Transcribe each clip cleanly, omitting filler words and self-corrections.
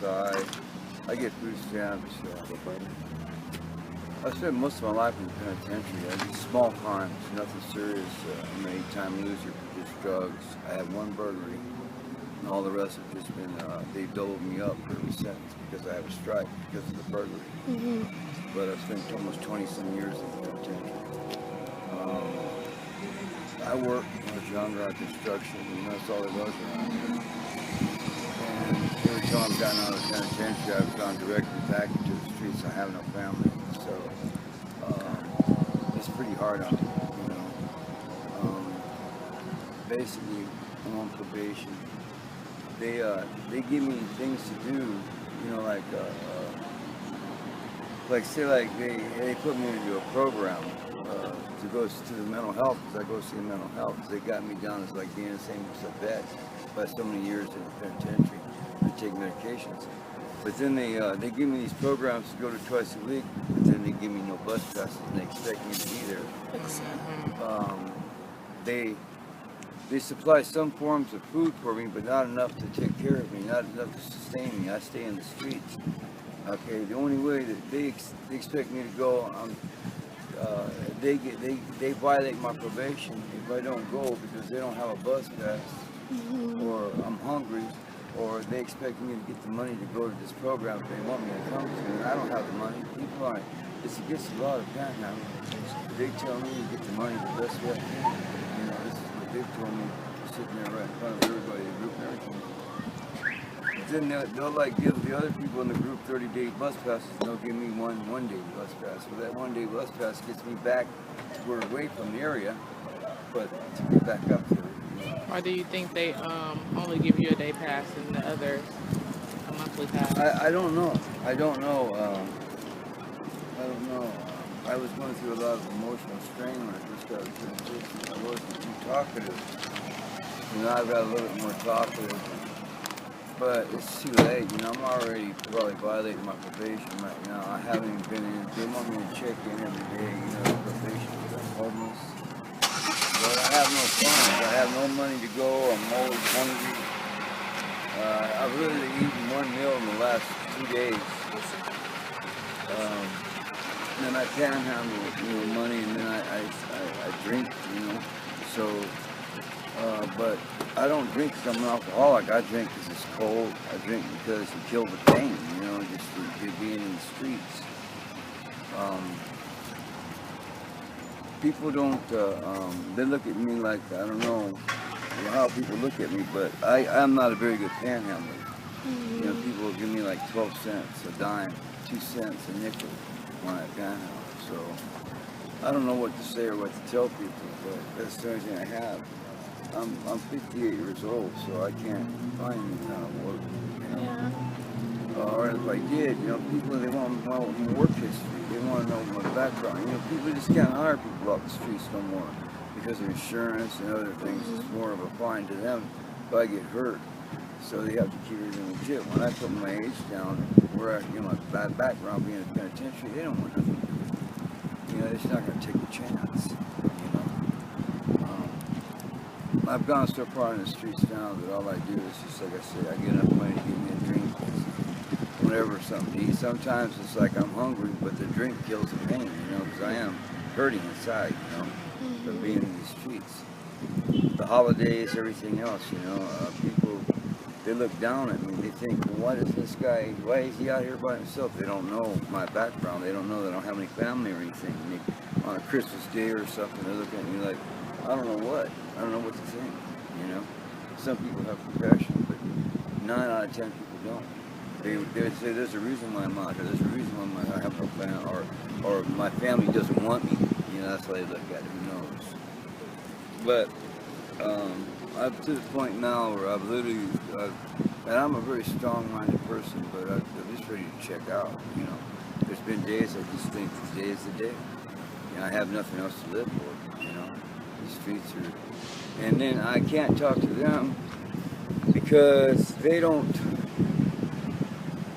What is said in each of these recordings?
outside. I get food stamps. I spent most of my life in the penitentiary. I did small crimes, nothing serious. I'm an 8-time loser for just drugs. I had one burglary, and all the rest have just been, they doubled me up for every sentence because I have a strike because of the burglary. But I spent almost 20-some years in the penitentiary. I worked when I was younger on construction, and that's all it was around here. And every time I've gotten out of the penitentiary, I've gone directly back into the streets. I have no family, so it's pretty hard on me, you know. Basically, I'm on probation. They give me things to do, you know, like say like they put me into a program to go to the mental health, because I go see mental health. They got me down as like being the same as a vet by so many years in the penitentiary. I take medications. But then they give me these programs to go to twice a week, but then they give me no bus passes, and they expect me to be there. They supply some forms of food for me, but not enough to take care of me, not enough to sustain me. I stay in the streets. Okay, the only way that they expect me to go, they violate my probation if I don't go because they don't have a bus pass, or I'm hungry, or they expect me to get the money to go to this program if they want me to come to, and I don't have the money. People aren't. It's against the law to panhandle. They tell me to get the money the best way. You know, this is what they've told me, sitting there right in front of everybody, the group and everything. Then they'll like give the other people in the group 30-day bus passes, and they'll give me one-day bus pass. Well, that one-day bus pass gets me back to where away from the area, but to get back up there. Or do you think they only give you a day pass and the others a monthly pass? I don't know. I don't know. I was going through a lot of emotional strain when I first got into the I wasn't too talkative. You know, I've got a little bit more talkative. But it's too late, you know, I'm already probably violating my probation right now. I haven't even been in, they want me to check in every day, you know, probation because I'm homeless. But I have no funds, I have no money to go, I'm always hungry. I've literally eaten one meal in the last 2 days. And then I panhandle, you know, money, and then I drink, you know, so. But I don't drink because I'm an alcoholic. I drink because it's cold. I drink because it kills the pain, you know, just for being in the streets. People don't, they look at me like, I don't know how people look at me, but I'm not a very good panhandler. You know, people give me like 12 cents, a dime, 2 cents, a nickel when I panhandle. So I don't know what to say or what to tell people, but that's the only thing I have. I'm 58 years old, so I can't find any kind of work, you know. Yeah. Or if I did, you know, people, they want to know my work history. They want to know my background. You know, people just can't hire people off the streets no more because of insurance and other things. It's more of a fine to them if I get hurt. So they have to keep everything legit. When I put my age down, where I, you know, my background being in the penitentiary, they don't want nothing to do with it. You know, they're just not going to take a chance. I've gone so far in the streets now that all I do is just, like I said, I get enough money to give me a drink, whenever something to eat. Sometimes it's like I'm hungry, but the drink kills the pain, you know, because I am hurting inside, you know, from being in these streets. The holidays, everything else, you know, people, they look down at me. They think, well, why is he out here by himself? They don't know my background. They don't know that I don't have any family or anything. And on a Christmas day or something, they look at me like, I don't know what. I don't know what to think, you know. Some people have compassion, but 9 out of 10 people don't. They say there's a reason why I'm out here. There's a reason why I have no family, or my family doesn't want me. You know, that's how they look at it. Who knows? But I'm to the point now where I've literally, and I'm a very strong-minded person, but I'm just ready to check out. You know, there's been days I just think today is the day. You know, I have nothing else to live for. You know. The streets are, and then I can't talk to them because they don't,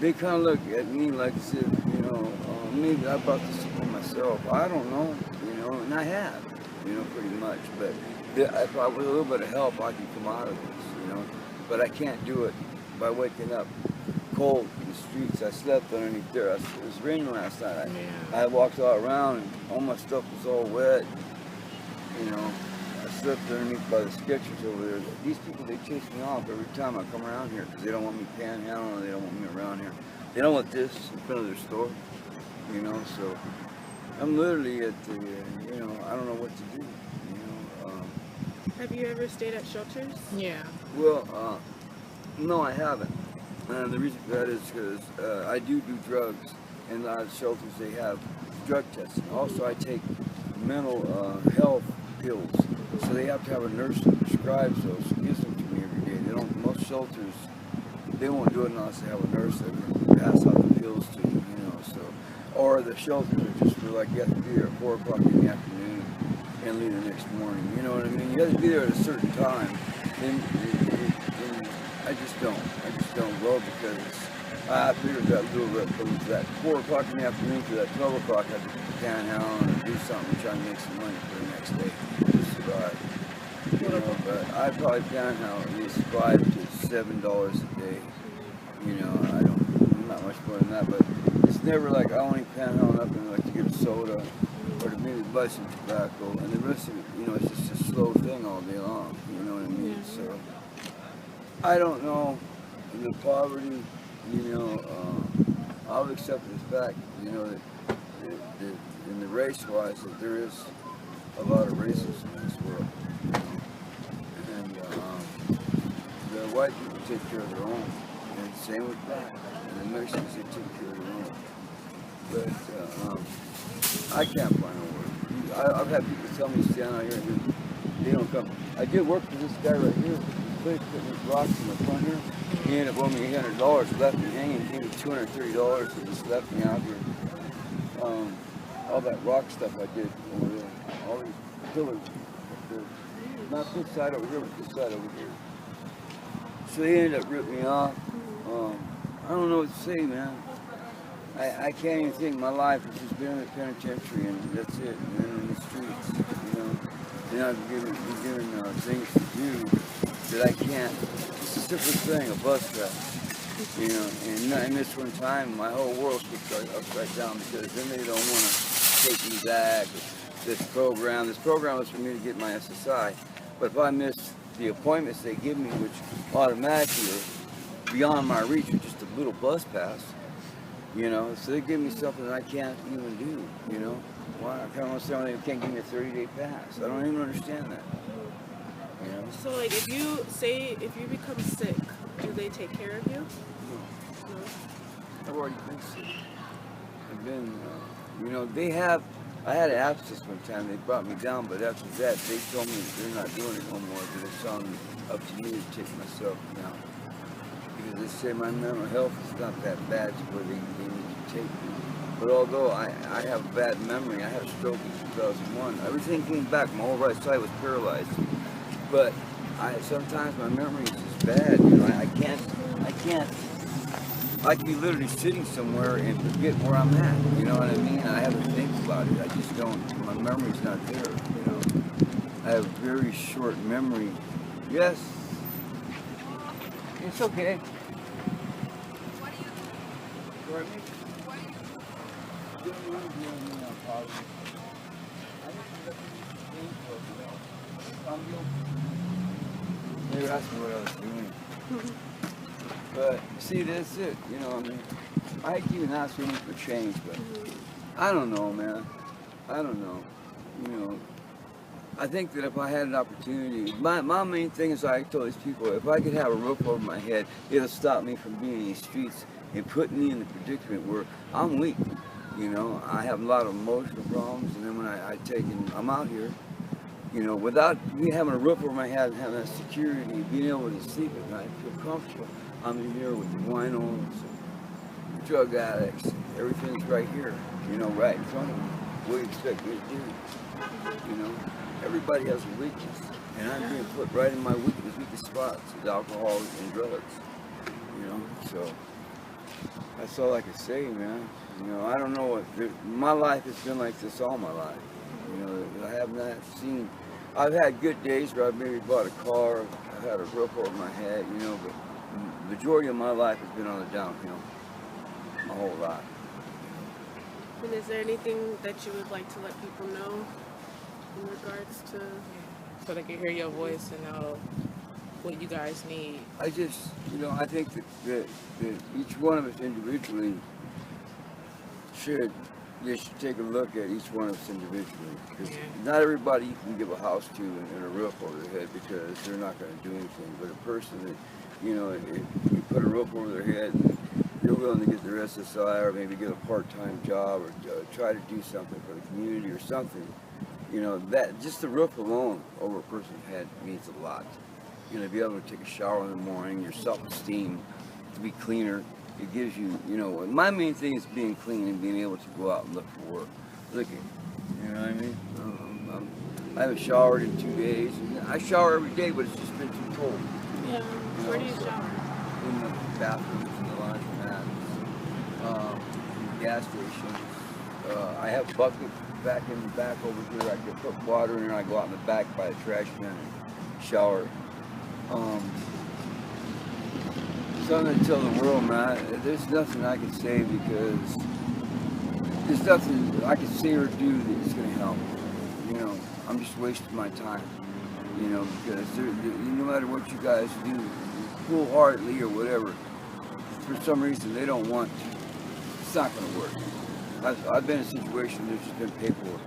they kind of look at me like as if, you know, maybe I brought this upon myself. I don't know, you know, and I have, you know, pretty much, but if I with a little bit of help, I can come out of this, you know, but I can't do it by waking up cold in the streets. I slept underneath there. It was raining last night. Yeah. I walked all around and all my stuff was all wet. You know, I slept underneath by the sketchers over there. These people, they chase me off every time I come around here because they don't want me panhandling. They don't want me around here. They don't want this in front of their store. You know, so I'm literally at the, you know, I don't know what to do. You know. Have you ever stayed at shelters? Yeah. Well, no, I haven't. And the reason for that is because I do drugs, and a lot of shelters, they have drug testing. Also, I take mental health pills, so they have to have a nurse that prescribes those, gives them to me every day. They don't. Most shelters, they won't do it unless they have a nurse that can pass out the pills to you. You know, so or the shelters are just for like you have to be there at 4 o'clock in the afternoon and leave the next morning. You know what I mean? You have to be there at a certain time. Then I just don't go because I figured that little bit from that 4 o'clock in the afternoon to that 12 o'clock I had to panhandle and do something to try and make some money for the next day to survive. You know, but I probably panhandle at least $5 to $7 a day. You know, not much more than that, but it's never like I only panhandle up and like to get a soda or to maybe buy some tobacco, and the rest of it, you know, it's just a slow thing all day long. You know what I mean? So I don't know the poverty. You know, I'll accept this fact. You know that in the race-wise, that there is a lot of racism in this world, and the white people take care of their own, and same with black. And the Mexicans, they take care of their own. But I can't find a word. I've had people tell me stand out here and they don't come. I did work for this guy right here. Put these rocks in the front here. He ended up owing me $800, left me hanging, gave me $230 and just left me out here. All that rock stuff I did over there, all these pillars, not this side over here, but this side over here. So he ended up ripping me off. I don't know what to say, man. I can't even think. My life has just been in the penitentiary, and that's it. And then in the streets, you know. And I've been given things to do that I can't. It's the simplest thing, a bus pass. You know, and this one time, my whole world flipped upside down because then they don't want to take me back. This program was for me to get my SSI. But if I miss the appointments they give me, which automatically are beyond my reach, with just a little bus pass, you know, so they give me something that I can't even do, you know. Why? I kind of understand why they can't give me a 30-day pass. I don't even understand that. You know? So, like, if you become sick, do they take care of you? No. No. I've already been sick. I've been, you know, I had an abscess one time. They brought me down, but after that, they told me that they're not doing it no more, that it's up to me to take myself down. Because they say my mental health is not that bad to where they need to take me. But although I have a bad memory, I had a stroke in 2001. Everything came back. My whole right side was paralyzed. But sometimes my memory is just bad. You know, I can be literally sitting somewhere and forget where I'm at. You know what I mean? I have to think about it. I just don't. My memory's not there. You know, I have very short memory. Yes. It's okay. What do you do? Pardon me? What do you do? I didn't want to do anything on poverty. I didn't look at things for They were asking what I was doing. But see, that's it. You know, I mean, I hate to even ask anything for change, but I don't know, man. I don't know. You know, I think that if I had an opportunity, my main thing is I told these people, if I could have a roof over my head, it'll stop me from being in these streets and put me in the predicament where I'm weak. You know, I have a lot of emotional problems, and then when I'm out here, you know, without me having a roof over my head and having that security, being able to sleep at night, feel comfortable, I'm in here with the winos, drug addicts, everything's right here, you know, right in front of me. What do you expect me to do? You know, everybody has a weakness, and I'm being put right in my weakest spots, with alcohol and drugs, you know, so that's all I can say, man. You know, I don't know my life has been like this all my life. You know, I have not I've had good days where I've maybe bought a car, I've had a roof over my head, you know, but the majority of my life has been on the downhill, a whole lot. And is there anything that you would like to let people know in regards to? So they can hear your voice and know what you guys need. I just, I think that each one of us individually should take a look at each one of us individually. Because not everybody you can give a house to and a roof over their head because they're not going to do anything. But a person that, if you put a roof over their head and they're willing to get their SSI or maybe get a part-time job or try to do something for the community or something, that just the roof alone over a person's head means a lot. Be able to take a shower in the morning, your self-esteem to be cleaner. It gives you, my main thing is being clean and being able to go out and look for work. You know what I mean? I haven't showered in 2 days. I shower every day, but it's just been too cold. Yeah. Where do you shower? In the bathrooms, in the laundromats, gas stations. I have buckets back in the back over here. I can put water in there. I go out in the back by the trash can and shower. Something to tell the world, man. There's nothing I can say because there's nothing I can say or do that's going to help. I'm just wasting my time. Because no matter what you guys do, wholeheartedly or whatever, for some reason they don't want to. It's not going to work. I've been in a situation there's just been paperwork,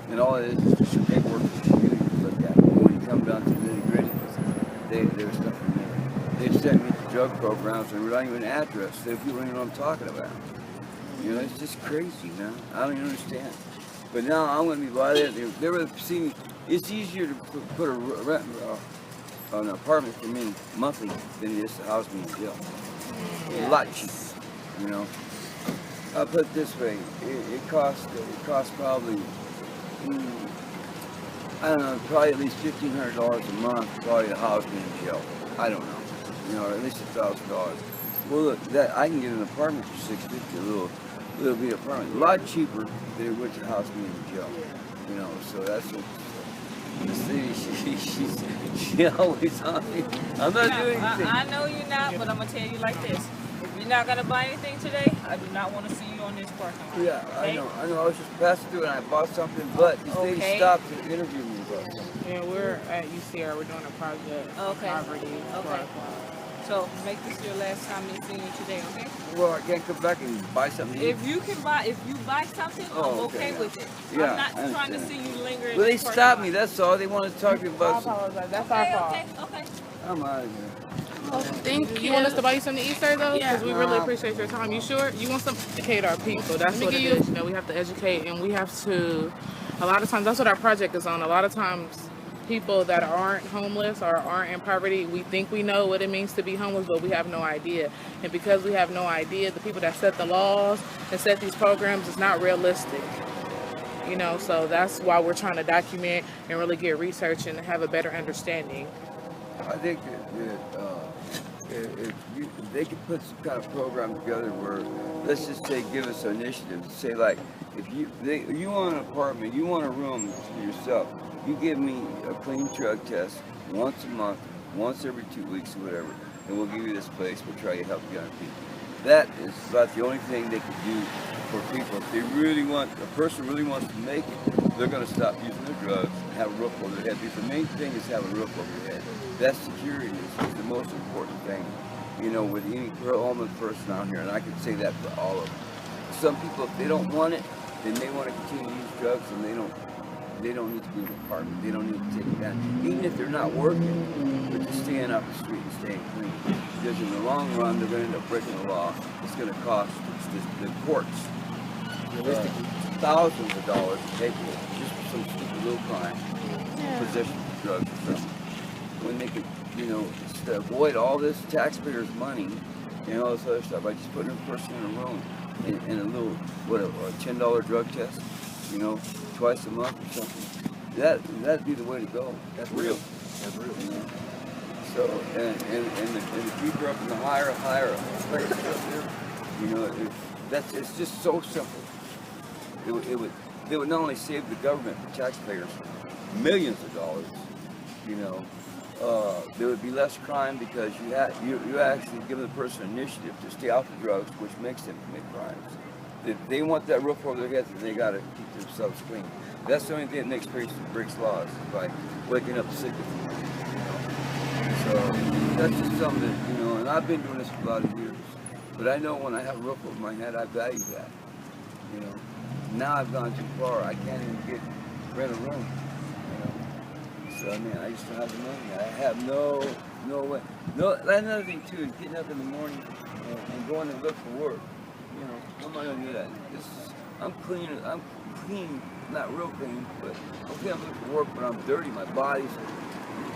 and all it is just paperwork for the community to look at. But when you come down to the nitty-gritty, there's nothing there. They've sent me to drug programs and without even an address. They people don't even know what I'm talking about. It's just crazy, man. I don't even understand. But now I'm going to be by there. They would see me. It's easier to put an apartment for me monthly than it is to house me in jail. A lot cheaper, I'll put it this way. It costs probably, I don't know, probably at least $1,500 a month probably to house me in jail. I don't know. Or at least $1,000. Well, look, that I can get an apartment for $650, a little bit apartment, a lot cheaper than it would to house me in jail. So that's what the city. She always on me. I'm not doing anything. I know you're not, but I'm gonna tell you like this: if you're not gonna buy anything today, I do not want to see you on this parking lot. Yeah, okay? I know. I was just passing through and I bought something, but the lady stopped to interview me about something. Yeah, we're at UCR. We're doing a project. Okay. Poverty. Okay. So make this your last time me seeing you today, okay? Well, I can't come back and buy something. If you buy something, I'm okay with it. Yeah, I'm not trying to see you linger in Well, they this parking stopped lot. me. That's all. They wanted to talk to me I about something. apologize. That's our fault. Okay. I'm out of here. Thank you. You want us to buy you something to eat, sir, though? Because we really Nah. appreciate your time. You sure? You want something to educate our people. That's what it is. We have to educate, and we have to, a lot of times, that's what our project is on. A lot of times, people that aren't homeless or aren't in poverty, we think we know what it means to be homeless, but we have no idea. And because we have no idea, the people that set the laws and set these programs is not realistic. So that's why we're trying to document and really get research and have a better understanding. I think that if they could put some kind of program together where, let's just say, give us an initiative to say, like, if you want an apartment, you want a room to yourself, you give me a clean drug test once a month, once every 2 weeks or whatever, and we'll give you this place, we'll try to help young people. That is about the only thing they can do for people. If they really want, a person really wants to make it, they're going to stop using their drugs and have a roof over their head. Because the main thing is having a roof over your head. That security is the most important thing, with any homeless person out here, and I can say that for all of them. Some people, if they don't want it, then they want to continue to use drugs, and they don't need to be in an apartment. They don't need to take it down. Even if they're not working, but just staying off the street and staying clean. Because in the long run, they're going to end up breaking the law. It's going to cost the courts thousands of dollars to pay for it, just for some stupid little crime, possession of drugs or something. When they could, just avoid all this taxpayers' money and all this other stuff by just putting a person in a room and a little, a $10 drug test, twice a month or something. That'd be the way to go. That's real. That's real. So and the people up in the higher place up there, it's just so simple. It would not only save the government, the taxpayers, millions of dollars, there would be less crime because you actually give the person initiative to stay off the drugs, which makes them commit crimes. They want that roof over their heads, and they got to keep themselves clean. That's the only thing that breaks laws, is by waking up sick with them. So that's just something that, and I've been doing this for a lot of years. But I know when I have a roof over my head, I value that. Now I've gone too far. I can't even rent a room. So I mean, I just don't have the money. I have no way. No, that's another thing too, is getting up in the morning and going to look for work. How am I gonna do that? I'm clean, not real clean, but okay, I'm looking for work, but I'm dirty. My body's,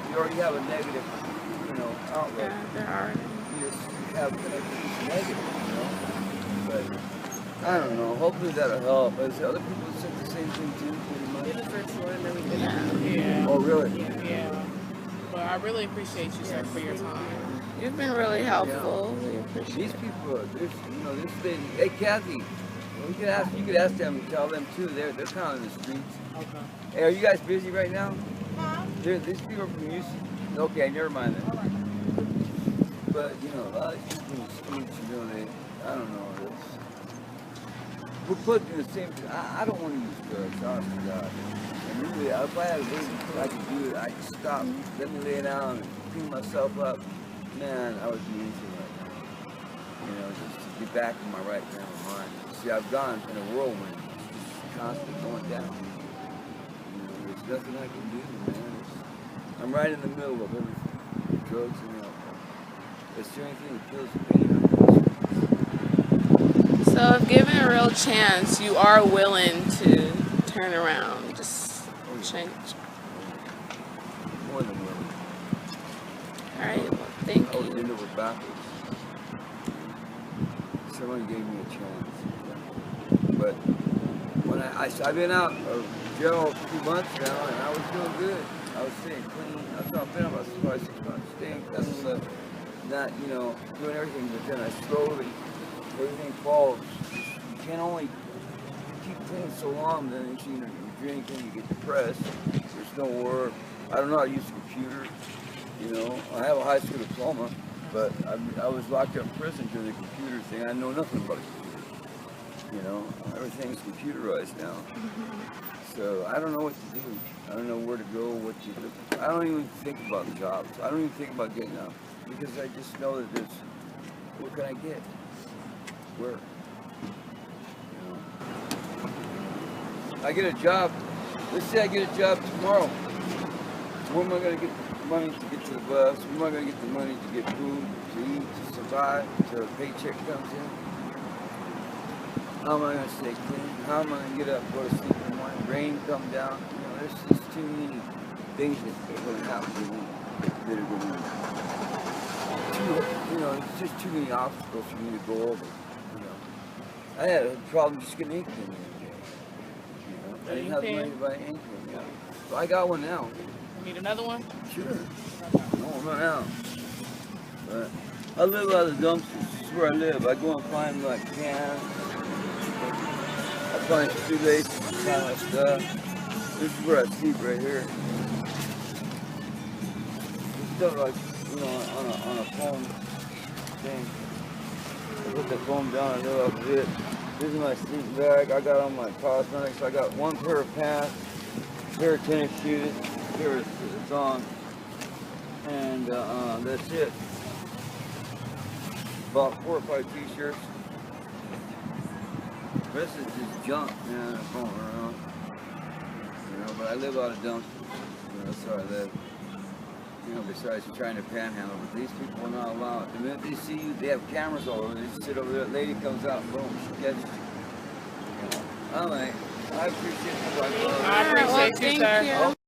you already have a negative, outlook. Yeah, there are. You just have it's negative, But I don't know. Hopefully that'll help. As other people said the same thing too, pretty much. You're the first one that we did. Yeah. Oh, really? Yeah. But I really appreciate you, sir, for your time. You've been really helpful. We appreciate These it. people, this lady, hey Kathy, you could ask them and tell them too. They're kind of in the streets. Okay. Hey, are you guys busy right now? These people are from Houston. Okay, never mind then. But a lot of people in the streets, I don't know. We're put in the same. I don't want to use drugs, honest to God. And really, if I had a baby, I could do it. I could stop, let me lay down and clean myself up. Man, I would do anything right now. Just to get back in my right frame of mind. See, I've gone in a whirlwind. It's just constantly going down. There's nothing I can do, man. I'm right in the middle of everything. Drugs and alcohol. It's the only thing that kills the pain. So if given a real chance, you are willing to turn around, just change. More than willing. All right, well, thank I would you. end over backwards. Someone gave me a chance. But when I've been out of jail a few months now, and I was doing good. I was staying clean. I've been about 6 months, staying clean, not, doing everything. But then I slowly, everything falls. You can only keep clean so long, then you're drinking, you get depressed, there's no work. I don't know how to use a computer. I have a high school diploma, but I was locked up in prison during the computer thing. I know nothing about a computer. Everything's computerized now. So I don't know what to do. I don't know where to go, what to do. I don't even think about jobs. I don't even think about getting out because I just know that what can I get? Where? I get a job. Let's say I get a job tomorrow. Where am I going to get the money to get to the bus? Where am I going to get the money to get food, to eat, to survive, till a paycheck comes in? How am I going to stay clean? How am I going to get up, go to sleep in the morning? Rain come down. There's just too many things that are going to happen to me that are going to, it's just too many obstacles for me to go over. I had a problem just getting ink in there. I didn't have money to buy ink. So I got one now. Need another one? Sure. No, not now. But I live out of the dumpsters. This is where I live. I go and find cans. I find shoelaces, find my stuff. This is where I sleep right here. This stuff on a foam thing. I put the foam down and live off of it. This is my sleeping bag. I got all my cosmetics. I got one pair of pants, a pair of tennis shoes, a pair of thongs, and that's it. About 4 or 5 t-shirts. The rest is just junk, man, that's going around. But I live out of dumpsters. That's how I live. Besides trying to panhandle, but these people are not allowed. The minute they see you, they have cameras all over. They just sit over there. The lady comes out, boom, she catches you. I appreciate you. I appreciate you, sir. Thank you.